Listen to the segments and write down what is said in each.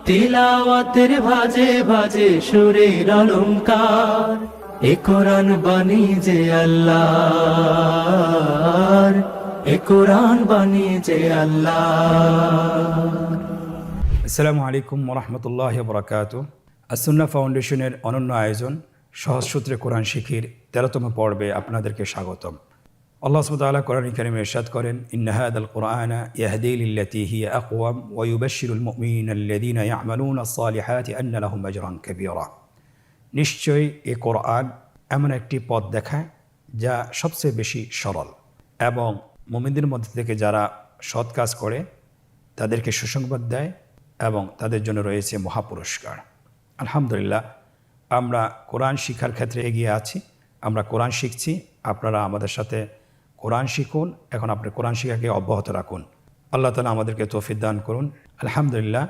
তিলাওয়াতের ভাজে ভাজে সুরের অলংকার, এ কোরআন বাণী যে আল্লাহর, এ কোরআন বাণী যে আল্লাহর। আসসালামু আলাইকুম ওরহমতুল্লাহ বরকাতুহ। আসুন্না ফাউন্ডেশনের অনন্য আয়োজন সহজ সূত্রে কোরআন শিখির 13তম পর্বে আপনাদেরকে স্বাগতম। আল্লাহ সুবহানাহু ওয়া তাআলা কোরআন কারীমে ইরশাদ করেন, ইন্না হাযাল কুরআনা ইয়াহদি লিল্লাতী হিয়া আকওয়াম ওয়া ইউবাশশিরুল মুমিনিনা আল্লাযীনা ইয়া'মালুনাস সালিহাতি আন্না লাহুম আজরান কাবীরা। নিশ্চয়ই এ কোরআন এমন একটি পথ দেখায় যা সবচেয়ে বেশি সরল, এবং মুমিনদের মধ্যে থেকে যারা সৎ কাজ করে তাদেরকে সুসংবাদ দেয় এবং তাদের জন্য রয়েছে মহাপুরস্কার। আলহামদুলিল্লাহ, আমরা কোরআন শিক্ষার ক্ষেত্রে এগিয়ে আছি। আমরা কোরআন শিখছি, আপনারা আমাদের সাথে কোরআন শিখুন। এখন আপনি কোরআন শিক্ষাকে অব্যাহত রাখুন। আল্লাহ তাআলা আমাদেরকে তৌফিক দান করুন। আলহামদুলিল্লাহ,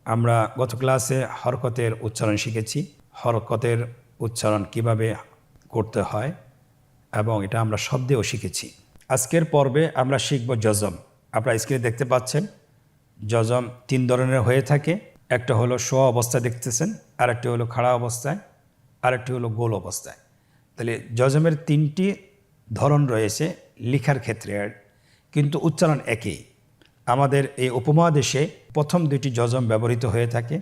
আমরা গত ক্লাসে হরকতের উচ্চারণ শিখেছি। হরকতের উচ্চারণ কিভাবে করতে হয় এবং এটা আমরা শব্দেও শিখেছি। আজকের পর্বে আমরা শিখব জজম। আপনারা স্ক্রিনে দেখতে পাচ্ছেন, জজম 3 ধরনের হয়ে থাকে। একটা হলো শোয়া অবস্থায় দেখতেছেন, আরেকটি হলো খাড়া অবস্থায়, আরেকটি হলো গোল অবস্থায়। তাহলে জজমের 3টি ধরন রয়েছে লেখার ক্ষেত্রে, কিন্তু উচ্চারণ একই। আমাদের এই উপমহাদেশে প্রথম 2টি জজম ব্যবহৃত হয়ে থাকে,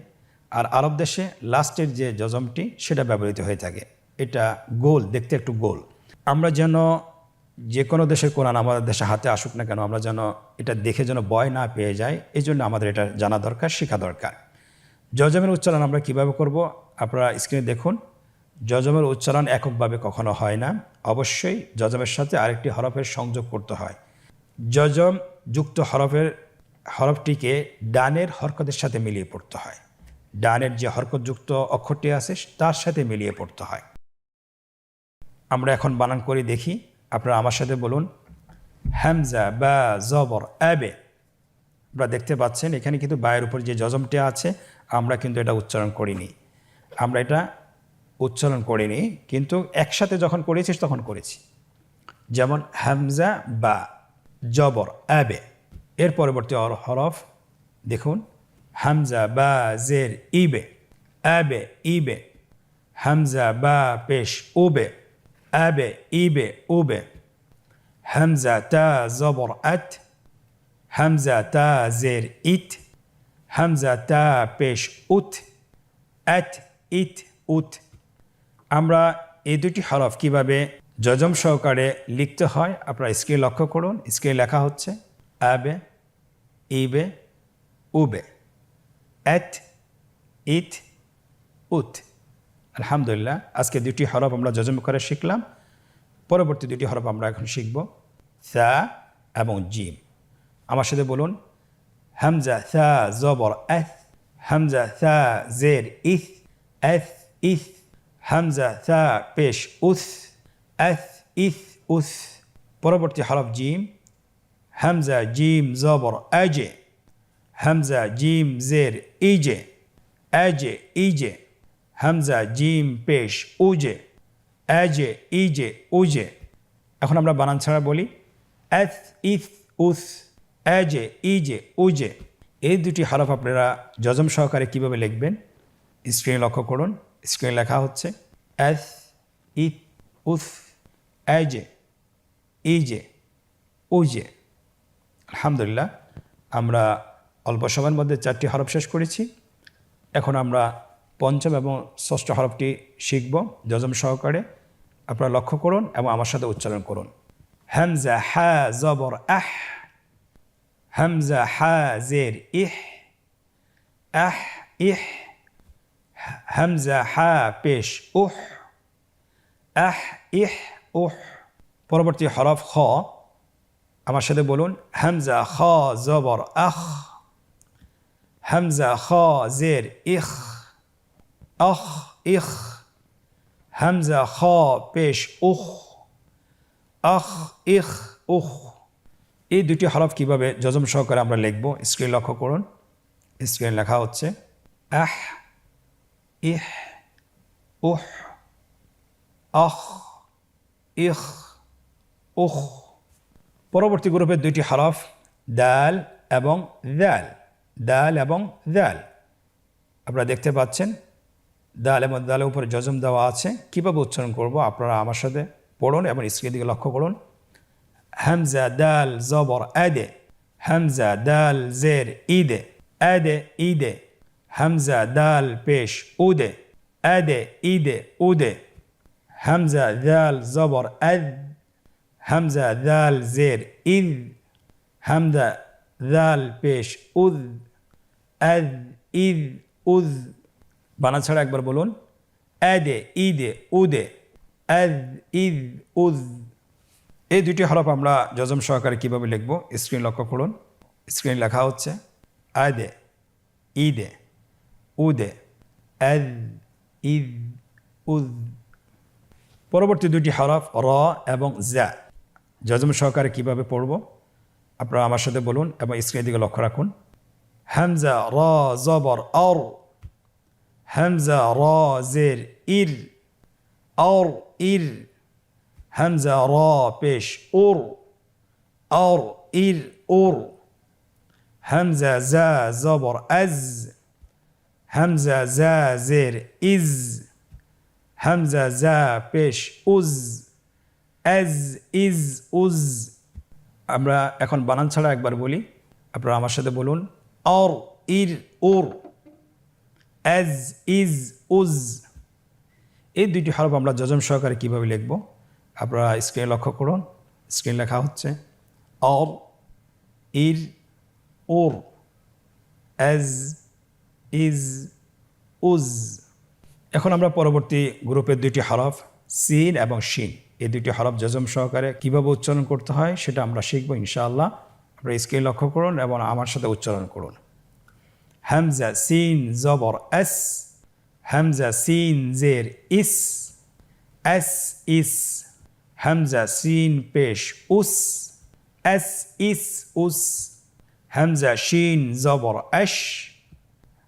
আর আরব দেশে লাস্টের যে জজমটি সেটা ব্যবহৃত হয়ে থাকে। এটা গোল, দেখতে একটু গোল। আমরা যেন যে কোনো দেশের কোরআন আমাদের দেশে হাতে আসুক না কেন, আমরা যেন এটা দেখে যেন ভয় না পেয়ে যাই, এই জন্য আমাদের এটা জানা দরকার, শেখা দরকার। জজমের উচ্চারণ আমরা কিভাবে করব আপনারা স্ক্রিনে দেখুন। জজমের উচ্চারণ এককভাবে কখনো হয় না, অবশ্যই জজমের সাথে আরেকটি হরফের সংযোগ করতে হয়। জজম যুক্ত হরফটিকে ডানের হরকতের সাথে মিলিয়ে পড়তে হয়। ডানের যে হরকতযুক্ত অক্ষরটি আছে তার সাথে মিলিয়ে পড়তে হয়। আমরা এখন বানান করে দেখি, আপনারা আমার সাথে বলুন। হামজা বা জবর আবে। আপনারা দেখতে পাচ্ছেন এখানে কিন্তু বায়ের উপর যে জজমটি আছে আমরা কিন্তু এটা উচ্চারণ করিনি। আমরা এটা উচ্চারণ করিনি, কিন্তু একসাথে যখন করেছি তখন করেছি। যেমন হামজা বা জবর আবে। এর পরবর্তী হরফ দেখুন, হামজা বা জের ইবে, আবে ইবে। হামজা বা পেশ উবে, আবে ইবে উবে। হামজা তা জবর আত, হামজা তা জের ইত। হামজা তা পেশ উত, আত ইত উত। আমরা এই 2টি হরফ কিভাবে জজম সহকারে লিখতে হয় আপনারা স্ক্রিনে লক্ষ্য করুন। স্ক্রিনে লেখা হচ্ছে আবে ইবে উবে, আত ইত উত। আলহামদুলিল্লাহ, আজকে 2টি হরফ আমরা জজম করে শিখলাম। পরবর্তী 2টি হরফ আমরা এখন শিখব, সা এবং জিম। আমার সাথে বলুন, হামজা সা জবর আথ, হামজা সা জের ইথ, আথ ইথ। হামজা সা পেশ উস, আথ ইথ উস। পরবর্তী হরফ জিম, হামজা জিম জবর আজে, হামজা জিম জের ইজে, আজে ইজে। হামজা জিম পেশ উজে, আজে ইজে উজে। এখন আমরা বানান ছাড়া বলি, আথ ইথ উস, আজে ইজে উজে। এই 2টি হরফ আপনারা জজম সহকারে কিভাবে লিখবেন স্ক্রিনে লক্ষ্য করুন। স্ক্রিনে লেখা হচ্ছে আথ ইথ উস, আজে ইজে উজে। আলহামদুলিল্লাহ, আমরা অল্প সময়ের মধ্যে 4টি হরফ শেষ করেছি। এখন আমরা 5ম এবং 6ষ্ঠ হরফটি শিখব জজম সহকারে। আপনারা লক্ষ্য করুন এবং আমার সাথে উচ্চারণ করুন। হামজা হা জবর আহ, হামজা হা জের ইহ, আহ ইহ। হামজা হা পেশ উহ, আহ ইহ উহ। পরবর্তী হরফ খ। আমার সাথে বলুন, হামজা খ জবর আখ, হামজা খ জের ইখ, আখ ইখ। হামজা খ পেশ উখ, আখ ইখ উখ। এই 2টি হরফ কিভাবে জজম সহকারে আমরা লিখব স্ক্রিনে লক্ষ্য করুন। স্ক্রিনে লেখা হচ্ছে আহ ইহ উহ, আখ ইখ উখ। পরবর্তী গ্রুপের 2টি হরফ দাল এবং দাল, দাল এবং দাল। আপনারা দেখতে পাচ্ছেন দাল এবং দালের উপরে জজম দেওয়া আছে। কীভাবে উচ্চারণ করব আপনারা আমার সাথে পড়ুন এবং স্ক্রিনের দিকে লক্ষ্য করুন। হামজা দাল জবর আদে, হামজা দাল জের ইদে, আদে ইদে, হামজা দাল পেশ উদে, আদে ইদে উদে, হামজা দাল জবর আদ, হামজা দাল জের ইদ, হামজা দাল পেশ উদ, আদ ইদ উদ। বানা ছাড়া একবার বলুন, আদে ইদে উদে, আদ ইদ উদ। এই দুটি হরফ আমরা জজম সহকারে কীভাবে লিখব স্ক্রিন লক্ষ্য করুন। স্ক্রিন লেখা হচ্ছে আদে ইদে উদে, আদ ইদ উদ। পরবর্তী দুটি হরফ র এবং জা জজম সহকারে কীভাবে পড়ব আপনারা আমার সাথে বলুন এবং স্ক্রিনের দিকে লক্ষ্য রাখুন। হামজা র জবর অর, হামজা র জের ইর, অর ইর, হামজা র পেশ উর, অর ইর উর, হামজা জা জবর আজ, হামজা জা জের ইজ, হামজা জা পেশ উজ, আজ ইজ উজ। আমরা এখন বানান ছাড়া একবার বলি, আপনারা আমার সাথে বলুন অর ইর উর, আজ ইজ উজ। এই দুইটি হরফ আমরা জজম সহকারে কীভাবে লিখব আপনারা স্ক্রিনে লক্ষ্য করুন। স্ক্রিন লেখা হচ্ছে অর ইর উর, আজ ইজ উজ। এখন আমরা পরবর্তী গ্রুপের দুইটি হরফ সিন এবং শিন, এই দুইটি হরফ জজম সহকারে কীভাবে উচ্চারণ করতে হয় সেটা আমরা শিখব ইনশাআল্লাহ। আপনারা স্ক্রিন লক্ষ্য করুন এবং আমার সাথে উচ্চারণ করুন। হামজা সিন জবর এস, হামজা সিন জের ইস, এস ইস, হামজা সিন পেশ উস, এস ইস উস, হামজা শিন জবর এশ,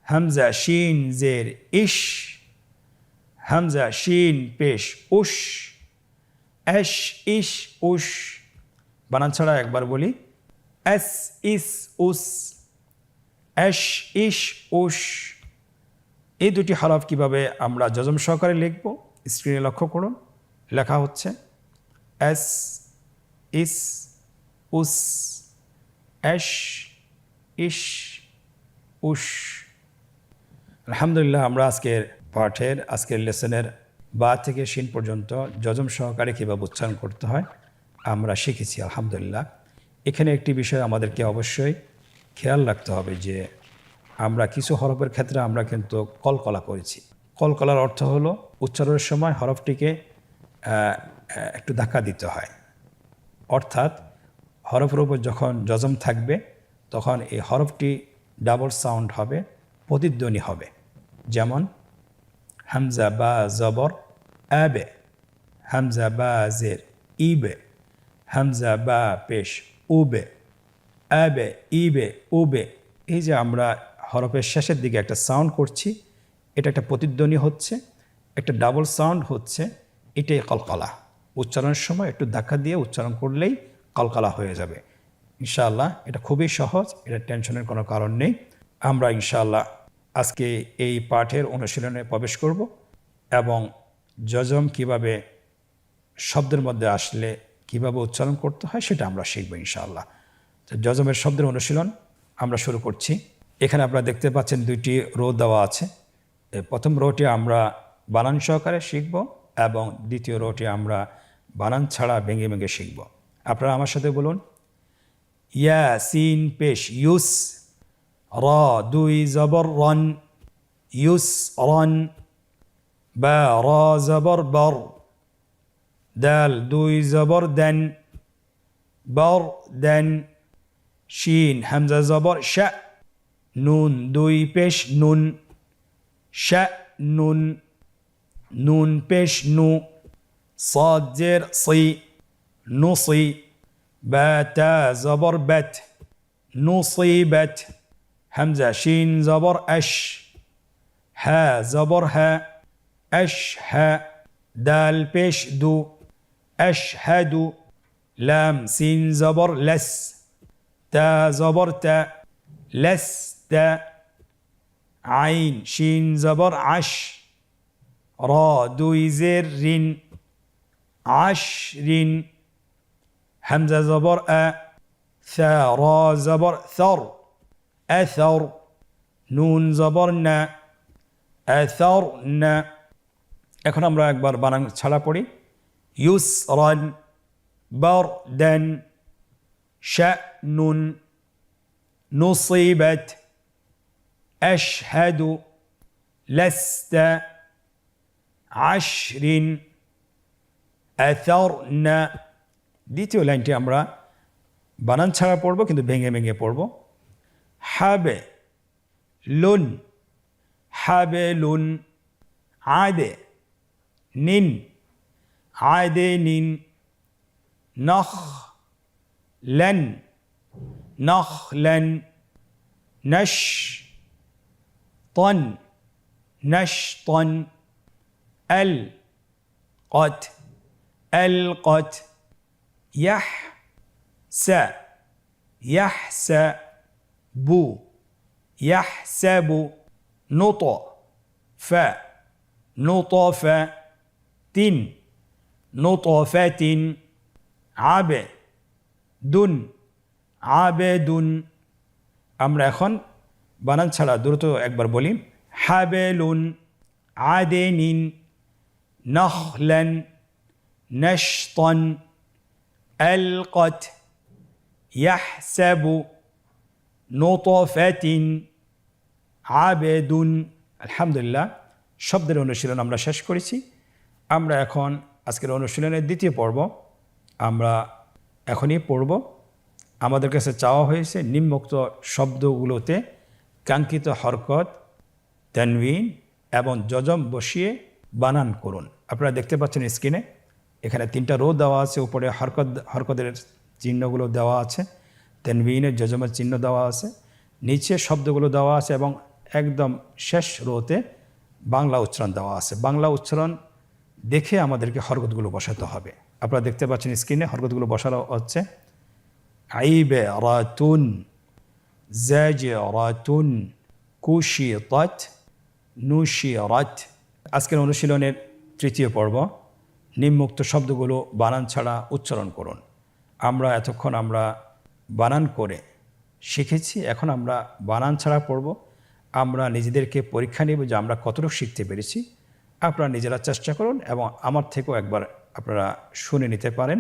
হামজা শিন জের ইশ, হামজা শিন পেশ উশ, এশ ইশ উশ। বানান ছাড়া একবার বলি এস ইস উস, এশ ইশ উশ। এই দুটি হরফ কিভাবে আমরা জজম সহকারে লিখব স্ক্রিনে লক্ষ্য করুন। লেখা হচ্ছে এস ইস উস, এশ ইশ উশ। আলহামদুলিল্লাহ আমরা আজকের লেসনের বা থেকে শিন পর্যন্ত জজম সহকারে কীভাবে উচ্চারণ করতে হয় আমরা শিখেছি আলহামদুলিল্লাহ। এখানে একটি বিষয় আমাদেরকে অবশ্যই খেয়াল রাখতে হবে যে আমরা কিছু হরফের ক্ষেত্রে আমরা কিন্তু কলকলা করেছি। কলকলার অর্থ হলো উচ্চারণের সময় হরফটিকে একটু ধাক্কা দিতে হয়, অর্থাৎ হরফের উপর যখন জজম থাকবে তখন এই হরফটি ডাবল সাউন্ড হবে, প্রতিধ্বনি হবে। যেমন হামজা বা জবর আবে, হামজা বা জের ইবে, হামজা বা পেশ উবে, আবে ইবে উবে। এই যে আমরা হরফের শেষের দিকে একটা সাউন্ড করছি, এটা একটা প্রতিধ্বনি হচ্ছে, একটা ডাবল সাউন্ড হচ্ছে, এটাই কলকলা। উচ্চারণের সময় একটু ধাক্কা দিয়ে উচ্চারণ করলেই কলকলা হয়ে যাবে ইনশাআল্লাহ। এটা খুবই সহজ, এটা টেনশনের কোনো কারণ নেই। আমরা ইনশাআল্লাহ আজকে এই পাঠের অনুশীলনে প্রবেশ করব এবং জজম কিভাবে শব্দের মধ্যে আসলে কিভাবে উচ্চারণ করতে হয় সেটা আমরা শিখব ইনশাআল্লাহ। তো জজমের শব্দের অনুশীলন আমরা শুরু করছি। এখানে আপনারা দেখতে পাচ্ছেন দুইটি রো দেওয়া আছে। প্রথম রোটি আমরা বানান সহকারে শিখব এবং দ্বিতীয় রোটি আমরা বানান ছাড়া ভেঙে ভেঙে শিখব। আপনারা আমার সাথে বলুন ইয়া সিন পেশ ইউস, র দুই জবর রন, ইউস রন, বা র জবর বর, দাল দুই জবর দেন, বর দেন, শিন হামজা জবর শা, নুন দুই পেশ নুন, শা নুন, নুন পেশ নু, صاد জের সি, নুসি, বা তা জবর বেত, নুসিবত, হামজা শিন জবর আশ, হা জবর হা, আশ হা, দাল পেশ দু, আশহাদু, লাম সিন জবর লস, তা জবর তা, লসতা, আইন শিন জবর আশ র দুই জের রিন আশ রিন হামজা জবর আ থা র জবর থর আথর নুন জবর না আথর না। এখন আমরা একবার বানান ছাড়া পড়ি ইউসরান বারদান শা'নুন নুসিবাত আশহাদু লাস্তা আশরিন আথরনা। দ্বিতীয় লাইনটি আমরা বানান ছাড়া পড়ব কিন্তু ভেঙে ভেঙে পড়ব হাবে লুন হাবে লুন আদে নিন আদে নিন নখ লেন নখ লেন নশ তন নশ তন এল কত এল কত ইয়াহ সা ইয়াহ সা বু ইয়াহ সাবু নুত ফা নুতফ তিন নুতফাতিন আবে দুন আবেদুন। আমরা এখন বানান ছাড়া দ্রুত একবার বলি হাবেলুন আদেনিন নখলান নশতন আলকত ইয়াহসাবু নুতফাতিন আবেদুন। আলহামদুলিল্লাহ, শব্দের অনুশীলন আমরা শেষ করেছি। আমরা এখন আজকের অনুশীলনের দ্বিতীয় পর্ব আমরা এখনই পড়ব। আমাদের কাছে চাওয়া হয়েছে নিম্নোক্ত শব্দগুলোতে কাঙ্ক্ষিত হরকত তানবিন এবং যজম বসিয়ে বানান করুন। আপনারা দেখতে পাচ্ছেন স্ক্রিনে এখানে 3টা রো দেওয়া আছে, উপরে হরকতের চিহ্নগুলো দেওয়া আছে, তানবিনের যজমের চিহ্ন দেওয়া আছে, নিচে শব্দগুলো দেওয়া আছে এবং একদম শেষ রোতে বাংলা উচ্চারণ দেওয়া আছে। বাংলা উচ্চারণ দেখে আমাদেরকে হরকতগুলো বসাতে হবে। আপনারা দেখতে পাচ্ছেন স্ক্রিনে হরকতগুলো বসানো হচ্ছে আইবে রাতুন জাজে রাতুন কুশিতাত নুশিরাত। আজকের অনুশীলনের তৃতীয় পর্ব নিম্নোক্ত শব্দগুলো বানান ছাড়া উচ্চারণ করুন। আমরা এতক্ষণ আমরা বানান করে শিখেছি, এখন আমরা বানান ছাড়া পড়ব। আমরা নিজেদেরকে পরীক্ষা নেব যে আমরা কতটুকু শিখতে পেরেছি। আপনারা নিজেরা চেষ্টা করুন এবং আমার থেকেও একবার আপনারা শুনে নিতে পারেন,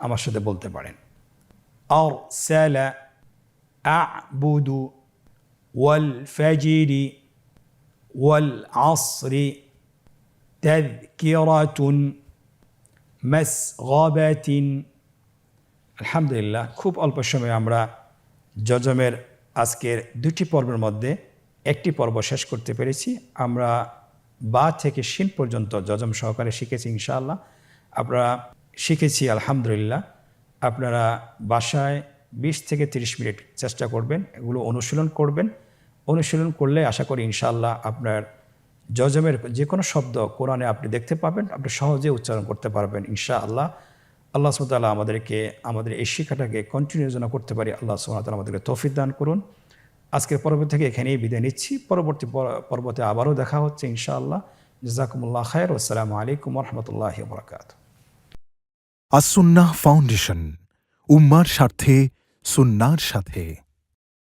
আমার সাথে বলতে পারেন। আরসালা আ'বুদু ওয়াল ফাজরি ওয়াল আসরি তাযকিরাতুন মাসগাবাতিন। আলহামদুলিল্লাহ, খুব অল্প সময়ে আমরা যজমের আজকের 2টি পর্বের মধ্যে একটি পর্ব শেষ করতে পেরেছি। আমরা বা থেকে শিন পর্যন্ত যজম সহকারে শিখেছি ইনশাআল্লাহ। আপনারা শিখেছি আলহামদুলিল্লাহ। আপনারা বাসায় 20 থেকে 30 মিনিট চেষ্টা করবেন, এগুলো অনুশীলন করবেন। অনুশীলন করলে আশা করি ইনশাআল্লাহ আপনার যজমের যে কোনো শব্দ কোরআনে আপনি দেখতে পাবেন, আপনি সহজে উচ্চারণ করতে পারবেন ইনশাআল্লাহ। আল্লাহ সুবহানাহু ওয়া তাআলা আমাদেরকে আমাদের এই শিক্ষাটাকে কন্টিনিউ যেন করতে পারি আল্লাহ সুবহানাহু ওয়া তাআলা আমাদেরকে তৌফিক দান করুন। আজকের পর্ব থেকে এখানেই বিদায় নিচ্ছি। পরবর্তী পর্বতে আবারও দেখা হচ্ছে ইনশাআল্লাহ। জাযাকুমুল্লাহ খায়র। আসসালামু আলাইকুম ওয়া রাহমাতুল্লাহি ওয়া বারাকাতুহু। আসুন্নাহ ফাউন্ডেশন, উম্মার স্বার্থে সুন্নাহর সাথে।